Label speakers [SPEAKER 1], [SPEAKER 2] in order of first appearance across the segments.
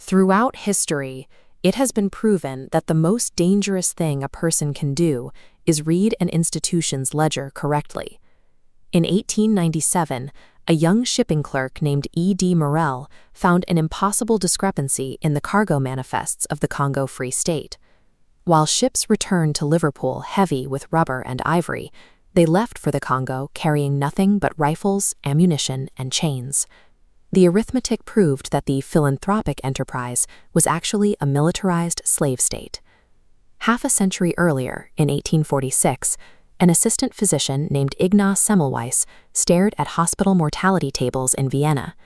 [SPEAKER 1] Throughout history, it has been proven that the most dangerous thing a person can do is read an institution's ledger correctly. In 1897, a young shipping clerk named E.D. Morel found an impossible discrepancy in the cargo manifests of the Congo Free State. While ships returned to Liverpool heavy with rubber and ivory, they left for the Congo carrying nothing but rifles, ammunition, and chains. The arithmetic proved that the philanthropic enterprise was actually a militarized slave state. Half a century earlier, in 1846, an assistant physician named Ignaz Semmelweis stared at hospital mortality tables in Vienna.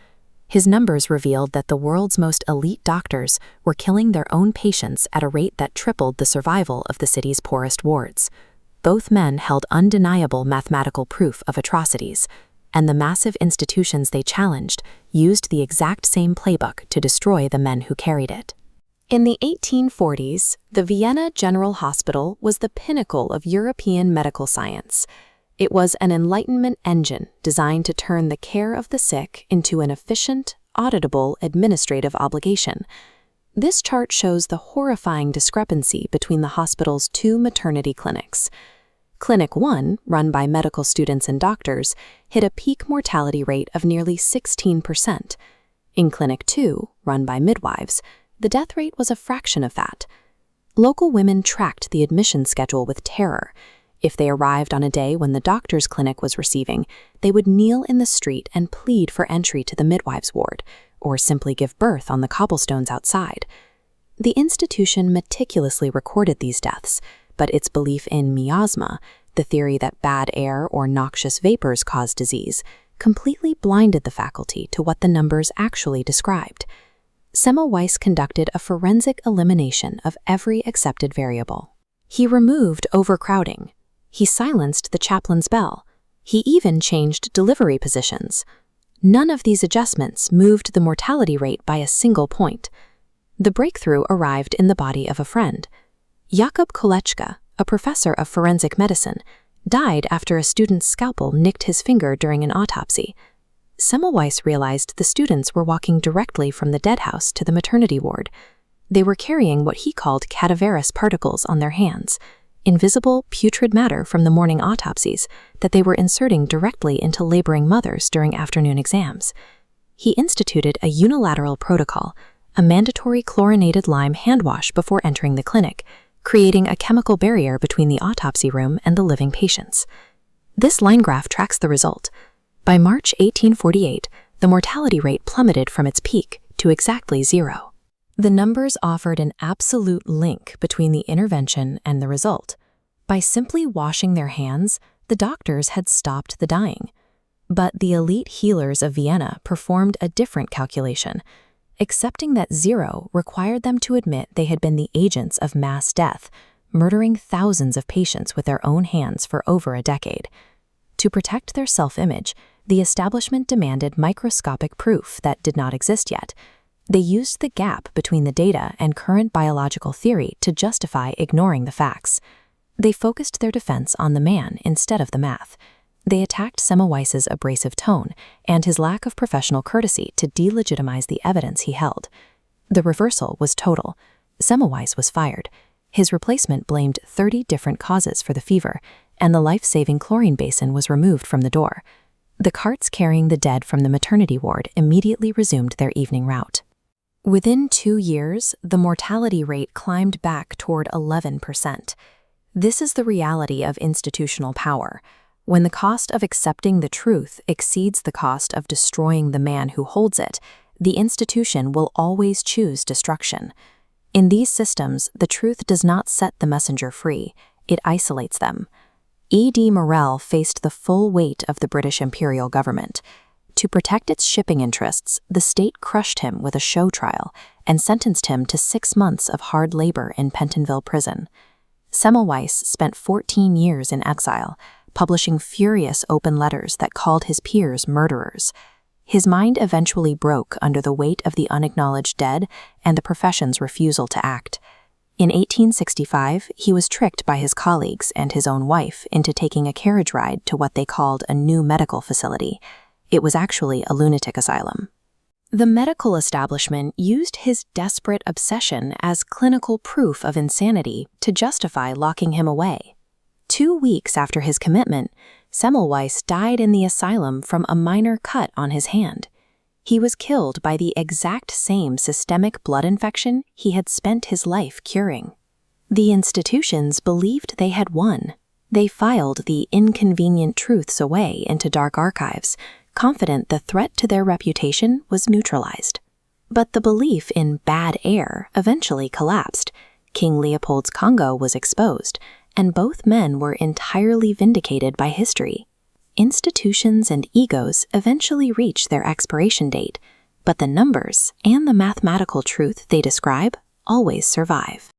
[SPEAKER 1] His numbers revealed that the world's most elite doctors were killing their own patients at a rate that tripled the survival of the city's poorest wards. Both men held undeniable mathematical proof of atrocities, and the massive institutions they challenged used the exact same playbook to destroy the men who carried it. In the 1840s, the Vienna General Hospital was the pinnacle of European medical science. It was an Enlightenment engine designed to turn the care of the sick into an efficient, auditable administrative obligation. This chart shows the horrifying discrepancy between the hospital's two maternity clinics. Clinic 1, run by medical students and doctors, hit a peak mortality rate of nearly 16%. In Clinic 2, run by midwives, the death rate was a fraction of that. Local women tracked the admission schedule with terror. If they arrived on a day when the doctor's clinic was receiving, they would kneel in the street and plead for entry to the midwives' ward, or simply give birth on the cobblestones outside. The institution meticulously recorded these deaths, but its belief in miasma, the theory that bad air or noxious vapors cause disease, completely blinded the faculty to what the numbers actually described. Semmelweis conducted a forensic elimination of every accepted variable. He removed overcrowding. He silenced the chaplain's bell. He even changed delivery positions. None of these adjustments moved the mortality rate by a single point. The breakthrough arrived in the body of a friend. Jakub Kolečka, a professor of forensic medicine, died after a student's scalpel nicked his finger during an autopsy. Semmelweis realized the students were walking directly from the dead house to the maternity ward. They were carrying what he called cadaverous particles on their hands, invisible, putrid matter from the morning autopsies that they were inserting directly into laboring mothers during afternoon exams. He instituted a unilateral protocol, a mandatory chlorinated lime hand wash before entering the clinic, creating a chemical barrier between the autopsy room and the living patients. This line graph tracks the result. By March 1848, the mortality rate plummeted from its peak to exactly 0. The numbers offered an absolute link between the intervention and the result. By simply washing their hands, the doctors had stopped the dying. But the elite healers of Vienna performed a different calculation. Accepting that 0 required them to admit they had been the agents of mass death, murdering thousands of patients with their own hands for over a decade. To protect their self-image, the establishment demanded microscopic proof that did not exist yet. They used the gap between the data and current biological theory to justify ignoring the facts. They focused their defense on the man instead of the math. They attacked Semmelweis's abrasive tone and his lack of professional courtesy to delegitimize the evidence he held. The reversal was total. Semmelweis was fired. His replacement blamed 30 different causes for the fever, and the life-saving chlorine basin was removed from the door. The carts carrying the dead from the maternity ward immediately resumed their evening route. Within 2 years, the mortality rate climbed back toward 11%. This is the reality of institutional power. When the cost of accepting the truth exceeds the cost of destroying the man who holds it, the institution will always choose destruction. In these systems, the truth does not set the messenger free, it isolates them. E.D. Morel faced the full weight of the British imperial government. To protect its shipping interests, the state crushed him with a show trial and sentenced him to 6 months of hard labor in Pentonville prison. Semmelweis spent 14 years in exile, publishing furious open letters that called his peers murderers. His mind eventually broke under the weight of the unacknowledged dead and the profession's refusal to act. In 1865, he was tricked by his colleagues and his own wife into taking a carriage ride to what they called a new medical facility. It was actually a lunatic asylum. The medical establishment used his desperate obsession as clinical proof of insanity to justify locking him away. 2 weeks after his commitment, Semmelweis died in the asylum from a minor cut on his hand. He was killed by the exact same systemic blood infection he had spent his life curing. The institutions believed they had won. They filed the inconvenient truths away into dark archives, confident the threat to their reputation was neutralized. But the belief in bad air eventually collapsed. King Leopold's Congo was exposed, and both men were entirely vindicated by history. Institutions and egos eventually reach their expiration date, but the numbers and the mathematical truth they describe always survive.